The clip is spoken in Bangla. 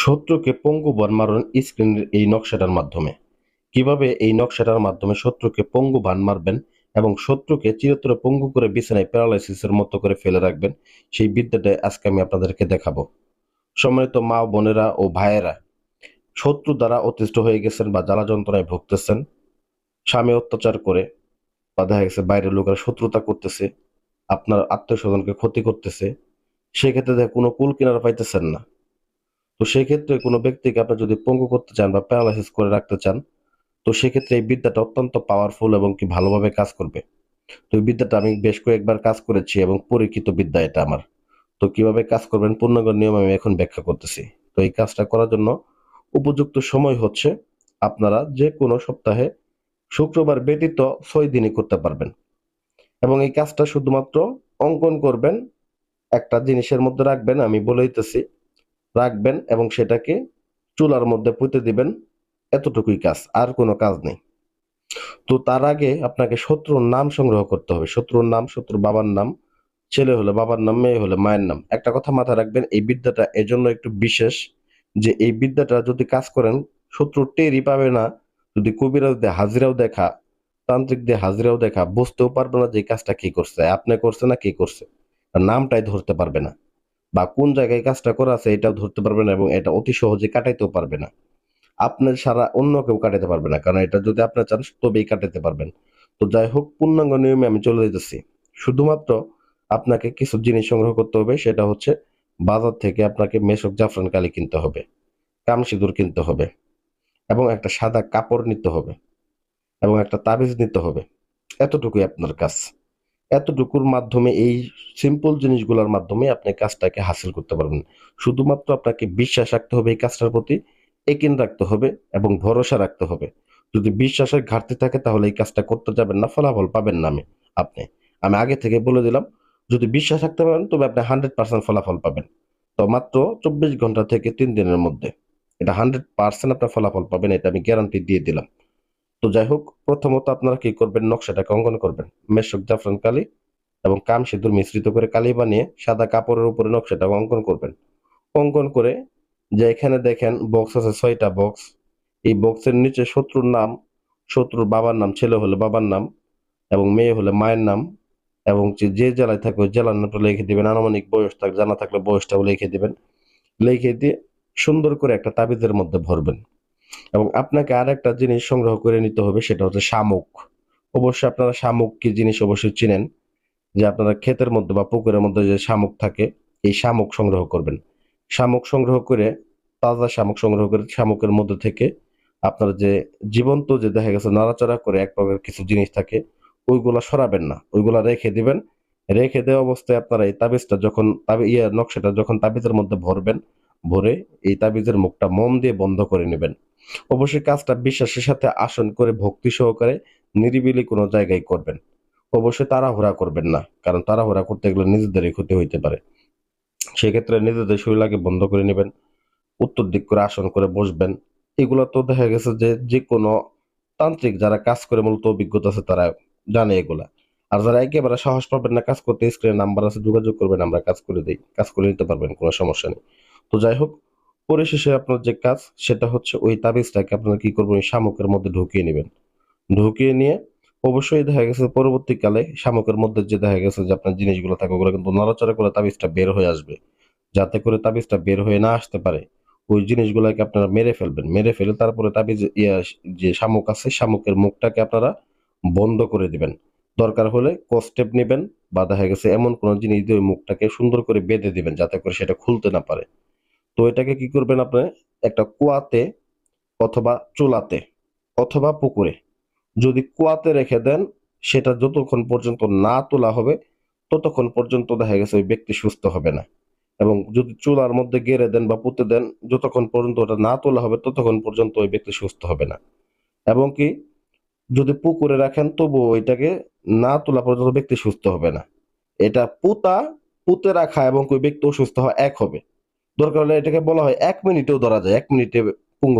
শত্রুকে পঙ্গু বান মারুন স্ক্রিনের এই নকশাটার মাধ্যমে। কিভাবে এই নকশাটার মাধ্যমে শত্রুকে পঙ্গু বান মারবেন এবং শত্রুকে চিরতরে পঙ্গু করে বিছানায় প্যারালাইসিসের মতো করে ফেলে রাখবেন, সেই বিদ্যাটা আজকে আমি আপনাদেরকে দেখাবো। সম্মানিত মা বোনেরা ও ভাইয়েরা, শত্রু দ্বারা অতিষ্ঠ হয়ে গেছেন বা জ্বালা যন্ত্রণায় ভুগতেছেন, স্বামী অত্যাচার করে বা দেখা গেছে বাইরের লোকেরা শত্রুতা করতেছে, আপনার আত্মীয় স্বজনকে ক্ষতি করতেছে, সেক্ষেত্রে দেখে কোনো কুল কিনারা পাইতেছেন না। তো সেক্ষেত্রে কোনো ব্যক্তিকে আপনি যদি পঙ্গু করতে চান বা প্যারালাইসিস করে রাখতে চান, তো সেক্ষেত্রে এই বিদ্যাটা অত্যন্ত পাওয়ারফুল এবং কি ভালোভাবে কাজ করবে। তো এই বিদ্যাটা আমি বেশ কয়েকবার কাজ করেছি এবং পরীক্ষিত বিদ্যা এটা আমার। তো কিভাবে কাজ করবেন পূর্ণাঙ্গ নিয়ম আমি এখন ব্যাখ্যা করতেছি। তো এই কাজটা করার জন্য উপযুক্ত সময় হচ্ছে আপনারা যে কোনো সপ্তাহে শুক্রবার ব্যতীত 6 দিনই করতে পারবেন। এবং এই কাজটা শুধুমাত্র অঙ্কন করবেন, একটা জিনিসের মধ্যে রাখবেন, আমি বলে দিতেছি, রাখবেন এবং সেটাকে চুলার মধ্যে পুঁতে দিবেন। এতটুকুই কাজ, আর কোনো কাজ নেই। তো তার আগে আপনাকে শত্রুর নাম সংগ্রহ করতে হবে। শত্রুর নাম, শত্রুর বাবার নাম, ছেলে হলে বাবার নাম, মেয়ে হলে মায়ের নাম। একটা কথা মাথায় রাখবেন, এই বিদ্যাটা এজন্য একটু বিশেষ যে এই বিদ্যাটা যদি কাজ করেন শত্রু টেরই পাবে না। যদি কবিরাজ দিয়ে হাজিরাও দেখা, তান্ত্রিক দিয়ে হাজিরাও দেখা, বুঝতেও পারবে না যে এই কাজটা কি করছে, আপনি করছে না কে করছে। আর নামটাই ধরতে পারবে না বা কোন জায়গায় কাজটা করা আছে এটাও ধরতে পারবে না এবং এটা অতি সহজে কাটাইতেও পারবে না। আপনার সারা অন্য কেউ কাটাতে পারবে না, কারণ এটা যদি আপনি চান তবেই কাটাতে পারবেন। তো যাই হোক, পূর্ণাঙ্গ নিয়মে আমি চলে যেতেছি। শুধুমাত্র আপনাকে কিছু জিনিস সংগ্রহ করতে হবে, সেটা হচ্ছে বাজার থেকে আপনাকে মেশক জাফরান কালি কিনতে হবে, কাম সিঁদুর কিনতে হবে এবং একটা সাদা কাপড় নিতে হবে এবং একটা তাবিজ নিতে হবে। এতটুকুই আপনার কাজ। এতটুকুর মাধ্যমে, এই সিম্পল জিনিসগুলোর মাধ্যমে আপনি কাজটাকে হাসিল করতে পারবেন। শুধুমাত্র আপনাকে বিশ্বাস রাখতে হবে এই কাজটার প্রতি, একিন রাখতে হবে এবং ভরসা রাখতে হবে। যদি বিশ্বাসের ঘাটতি থাকে তাহলে এই কাজটা করতে যাবেন না, ফলাফল পাবেন না। আপনি আমি আগে থেকে বলে দিলাম, যদি বিশ্বাস রাখতে পারেন তবে আপনি 100% ফলাফল পাবেন। তো মাত্র 24 ঘন্টা থেকে 3 দিনের মধ্যে এটা 100% আপনার ফলাফল পাবেন, এটা আমি গ্যারান্টি দিয়ে দিলাম। তো যাই হোক, প্রথমত আপনারা কি করবেন, নকশাটাকে অঙ্কন করবেন। মেশক জাফরান কালি এবং কাম সিঁদুর মিশ্রিত করে কালি বানিয়ে সাদা কাপড়ের উপরে নকশাটা অঙ্কন করবেন। অঙ্কন করে যে এখানে দেখেন বক্স আছে 6টা বক্স, এই বক্সের নিচে শত্রুর নাম, শত্রুর বাবার নাম, ছেলে হলে বাবার নাম এবং মেয়ে হলে মায়ের নাম এবং যে জেলায় থাকে ওই জেলার নামটা লিখে দিবেন। আনুমানিক বয়স জানা থাকলে বয়সটাও লিখে দিবেন। লিখে দিয়ে সুন্দর করে একটা তাবিজের মধ্যে ভরবেন। এবং আপনাকে আর একটা জিনিস সংগ্রহ করে নিতে হবে, সেটা হচ্ছে শামুক। অবশ্যই আপনারা শামুক কি জিনিস অবশ্যই চিনেন, যে আপনারা ক্ষেতের মধ্যে বা পুকুরের মধ্যে যে শামুক থাকে, এই শামুক সংগ্রহ করবেন। শামুক সংগ্রহ করে, তাজা শামুক সংগ্রহ করে শামুকের মধ্যে থেকে আপনার যে জীবন্ত যে দেখা গেছে নাড়াচাড়া করে এক প্রকার কিছু জিনিস থাকে, ওইগুলা সরাবেন না, ওইগুলা রেখে দিবেন। রেখে দেওয়া অবস্থায় আপনারা এই তাবিজটা যখন নকশাটা যখন তাবিজের মধ্যে ভরবেন, ভরে এই তাবিজের মুখটা মন দিয়ে বন্ধ করে নেবেন। অবশ্যই কাজটা বিশ্বাসের সাথে আসন করে ভক্তি সহকারে নিরিবিলি কোনো জায়গায় করবেন। অবশ্যই তাড়াহুড়া করবেন না, কারণ তাড়াহুড়া করতে গেলে নিজেদেরই ক্ষতি হইতে পারে। সেক্ষেত্রে নিজেদের শরীর আগে বন্ধ করে নেবেন, উত্তর দিক করে আসন করে বসবেন। এগুলো তো দেখা গেছে যে যে কোনো তান্ত্রিক যারা কাজ করে মূলত অভিজ্ঞতা আছে তারা জানে এগুলা। আর যারা একেবারে সাহস পাবেন না কাজ করতে, স্ক্রিনে নাম্বার আছে, যোগাযোগ করবেন, আমরা কাজ করে দিই, কাজ করে নিতে পারবেন, কোনো সমস্যা নেই। তো যাই হোক, পরিশেষে আপনার যে কাজ সেটা হচ্ছে ওই তাবিজটাকে আপনারা কি করবেন, ওই শামুকের মধ্যে ঢুকিয়ে নেবেন। ঢুকিয়ে নিয়ে অবশ্যই দেখা গেছে পরবর্তীকালে শামুকের মধ্যে যে দেখা গেছে যে আপনার জিনিসগুলো থাকে ওগুলো কিন্তু নড়াচড়া করে তাবিজটা বের হয়ে আসবে। যাতে করে তাবিজটা বের হয়ে না আসতে পারে, ওই জিনিসগুলোকে আপনারা মেরে ফেলবেন। মেরে ফেলে তারপরে তাবিজ যে শামুক আছে শামুকের মুখটাকে আপনারা বন্ধ করে দিবেন। দরকার হলে স্টেপ নিবেন বা দেখা গেছে এমন কোনো জিনিস দিয়ে ওই মুখটাকে সুন্দর করে বেঁধে দিবেন যাতে করে সেটা খুলতে না পারে। তো এটাকে কি করবেন, আপনি একটা কুয়াতে অথবা চুলাতে অথবা পুকুরে, যদি কুয়াতে রেখে দেন, সেটা যতক্ষণ পর্যন্ত না তোলা হবে ততক্ষণ পর্যন্ত দেখা গেছে ওই ব্যক্তি সুস্থ হবে না। এবং যদি চুলার মধ্যে গেড়ে দেন বা পুঁতে দেন, যতক্ষণ পর্যন্ত ওটা না তোলা হবে ততক্ষণ পর্যন্ত ওই ব্যক্তি সুস্থ হবে না। এবং কি যদি পুকুরে রাখেন তবুও ওইটাকে না তোলা পর্যন্ত ব্যক্তি সুস্থ হবে না। এটা পুঁতে রাখা এবং ওই ব্যক্তি অসুস্থ হওয়া এক হবে। দরকার হলে এটাকে বলা হয় 1 মিনিটেও ধরা যায়, 1 মিনিটে